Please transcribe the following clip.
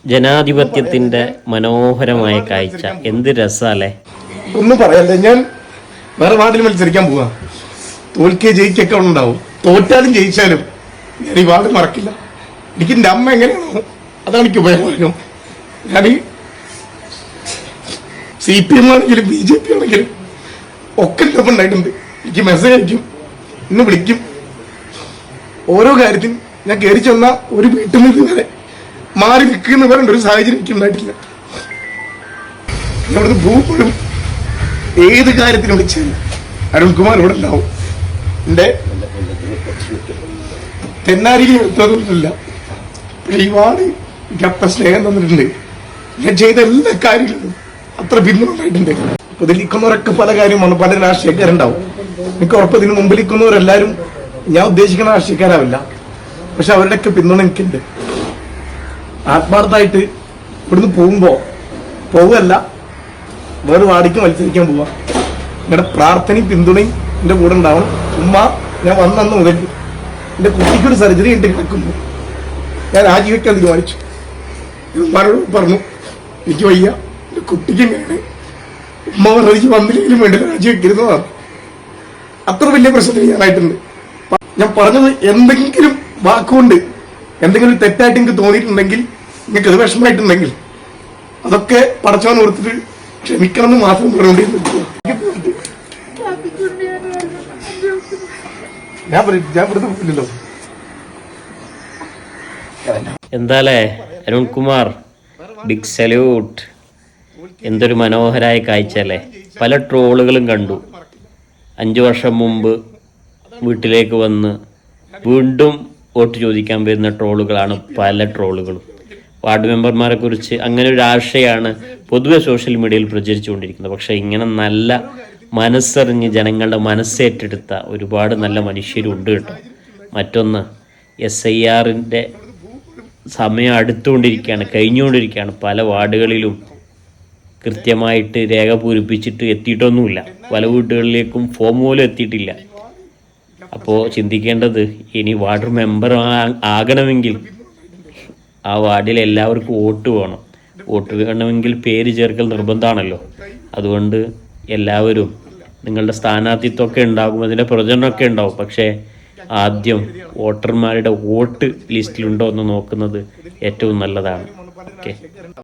ജനാധിപത്യത്തിന്റെ മനോഹരമായ കാഴ്ച. എന്ത് രസാലേ. ഒന്നും പറയല്ലേ, ഞാൻ വേറെ വാർഡിൽ മത്സരിക്കാൻ പോവാ. തോൽക്കേ ജയിക്കൊക്കെ ഉണ്ടാവും. തോറ്റാലും ജയിച്ചാലും ഞാൻ ഈ വാർഡ് മറക്കില്ല. എനിക്ക് എന്റെ അമ്മ എങ്ങനെയാണോ അതാണ് എനിക്ക് ഉപയോഗം. ഞാൻ CPM ആണെങ്കിലും BJP ആണെങ്കിലും ഒക്കെ എന്റെ ഉണ്ടായിട്ടുണ്ട്. എനിക്ക് മെസ്സേജ് അയക്കും, ഇന്ന് വിളിക്കും. ഓരോ കാര്യത്തിനും ഞാൻ കയറി ചെന്ന ഒരു വീട്ടിൽ നിന്ന് വരെ മാറി നിൽക്കുന്ന പറയേണ്ട ഒരു സാഹചര്യം എനിക്ക് ഉണ്ടായിട്ടില്ല. അവിടുന്ന് ഭൂപ്പോഴും ഏത് കാര്യത്തിനും വിളിച്ചാലും അരുൺകുമാർ ഇവിടെ ഉണ്ടാവും. എന്റെ തെന്നാരിയിൽ എടുത്തതൊന്നുമില്ല. ഈ വാർഡ് എനിക്ക് അത്ര സ്നേഹം തന്നിട്ടുണ്ട്. ഞാൻ ചെയ്ത എല്ലാ കാര്യങ്ങളിലും അത്ര പിന്തുണ ഉണ്ടായിട്ടുണ്ട്. ഇതിലിരിക്കുന്നവരൊക്കെ പല കാര്യമാണ്, പല രാഷ്ട്രീയക്കാരുണ്ടാവും. എനിക്ക് ഉറപ്പ് ഇതിന് മുമ്പിലിരിക്കുന്നവരെല്ലാവരും ഞാൻ ഉദ്ദേശിക്കുന്ന രാഷ്ട്രീയക്കാരാവില്ല. പക്ഷെ അവരുടെയൊക്കെ പിന്തുണ എനിക്കുണ്ട്. ആത്മാർത്ഥമായിട്ട് ഇവിടുന്ന് പോവുകയല്ല, വേറെ വാടിക്ക് മത്സരിക്കാൻ പോവാ. നിങ്ങളുടെ പ്രാർത്ഥനയും പിന്തുണയും എന്റെ കൂടെ ഉണ്ടാവും. ഞാൻ വന്നു മുതൽ എന്റെ കുട്ടിക്കൊരു സർജറി ആയിട്ട് കിടക്കുന്നു. ഞാൻ രാജിവെക്കാൻ തീരുമാനിച്ചു. ഉമ്മാനോട് പറഞ്ഞു, എനിക്ക് വയ്യ, എന്റെ കുട്ടിക്ക് എങ്ങനെയാണ്. ഉമ്മ പറഞ്ഞിക്ക് വന്നില്ലെങ്കിലും വേണ്ടി രാജിവെക്കരുന്നതാണ്. അത്ര വലിയ പ്രശ്നത്തിൽ ഞാനായിട്ടുണ്ട്. ഞാൻ പറഞ്ഞത് എന്തെങ്കിലും വാക്കുകൊണ്ട് എന്തെങ്കിലും തെറ്റായിട്ട് എനിക്ക് തോന്നിയിട്ടുണ്ടെങ്കിൽ, നിങ്ങൾക്ക് അത് വിഷമമായിട്ടുണ്ടെങ്കിൽ അതൊക്കെ പടച്ചവൻ ഓർത്തിട്ട് ക്ഷമിക്കണം എന്ന് മാത്രം പറഞ്ഞുകൊണ്ടിരുന്നു. ഞാൻ വെറുതെ പോയില്ലല്ലോ. എന്താലേ അരുൺകുമാർ, ബിഗ് സല്യൂട്ട്. എന്തൊരു മനോഹരായ കാഴ്ച അല്ലേ. പല ട്രോളുകളും കണ്ടു. 5 വർഷം മുമ്പ് വീട്ടിലേക്ക് വന്ന് വീണ്ടും വോട്ട് ചോദിക്കാൻ വരുന്ന ട്രോളുകളാണ് പല ട്രോളുകളും. വാർഡ് മെമ്പർമാരെ കുറിച്ച് അങ്ങനെ ഒരു ആശയമാണ് പൊതുവെ സോഷ്യൽ മീഡിയയിൽ പ്രചരിച്ചുകൊണ്ടിരിക്കുന്നത്. പക്ഷേ ഇങ്ങനെ നല്ല മനസ്സറിഞ്ഞ് ജനങ്ങളുടെ മനസ്സേറ്റെടുത്ത ഒരുപാട് നല്ല മനുഷ്യരുണ്ട് കേട്ടോ. മറ്റൊന്ന്, SIRന്റെ സമയം കഴിഞ്ഞുകൊണ്ടിരിക്കുകയാണ്. പല വാർഡുകളിലും കൃത്യമായിട്ട് രേഖ പൂരിപ്പിച്ചിട്ട് എത്തിയിട്ടൊന്നുമില്ല. പല വീടുകളിലേക്കും ഫോം പോലും എത്തിയിട്ടില്ല. അപ്പോൾ ചിന്തിക്കേണ്ടത്, ഇനി വാർഡ് മെമ്പർ ആകണമെങ്കിൽ ആ വാർഡിൽ എല്ലാവർക്കും വോട്ട് വേണം. വോട്ട് വേണമെങ്കിൽ പേര് ചേർക്കൽ നിർബന്ധമാണല്ലോ. അതുകൊണ്ട് എല്ലാവരും നിങ്ങളുടെ സ്ഥാനാർത്ഥിത്വമൊക്കെ ഉണ്ടാകും, അതിൻ്റെ പ്രചരണമൊക്കെ ഉണ്ടാവും. പക്ഷേ ആദ്യം വോട്ടർമാരുടെ വോട്ട് ലിസ്റ്റിലുണ്ടോ എന്ന് നോക്കുന്നത് ഏറ്റവും നല്ലതാണ്. ഓക്കെ.